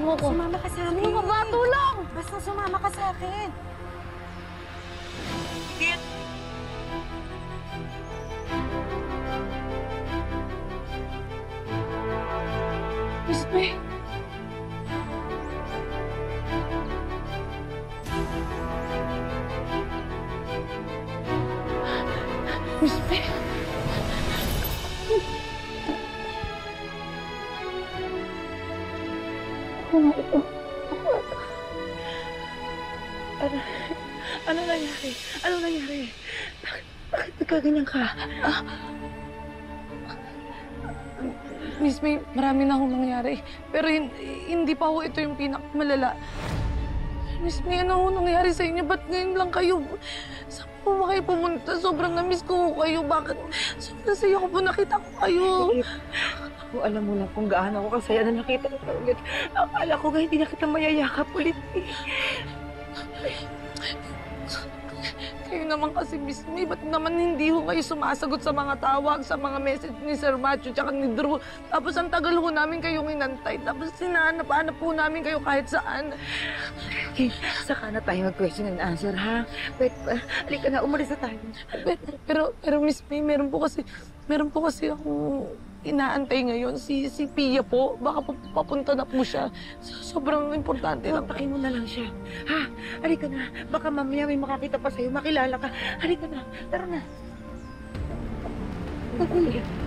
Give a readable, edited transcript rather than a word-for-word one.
mo ko. Sumama ka sa amin. Ano ba? Tulong! Basta sumama ka sa akin. Kit! Miss May! Miss May! Ako nga ito. Ano nangyari? Ano nangyari? Bakit nagkaganyan ka? Miss May, marami na akong nangyari. Pero hindi pa ho ito yung pinakamalala. Miss May, ano ho nangyari sa inyo? Ba't ngayon lang kayo? Saan po ba kayo pumunta? Sobrang na-miss ko kayo. Bakit? Sobrang saya ko po nakita ko kayo. Ako, alam mo lang kung gaano ako kasaya na nakita kita ulit. Akala ko nga hindi na kita mayayakap ulit. Kayo naman kasi, Miss May, ba't naman hindi ho kayo sumasagot sa mga tawag, sa mga message ni Sir Matthew tsaka ni Drew? Tapos ang tagal ho namin kayong inantay. Tapos sinahanap-hanap po namin kayo kahit saan. Okay, saka na tayo mag-question and answer, ha? Wait, halika na, umalis na tayo. Pero Miss May, meron po kasi akong inaantay ngayon. Si Pia po, baka papunta na po siya. Sobrang importante lang. Kontakin mo na lang siya. Ha? Halika na. Baka mamaya may makakita pa sa'yo, makilala ka. Halika na. Tara na. Halika.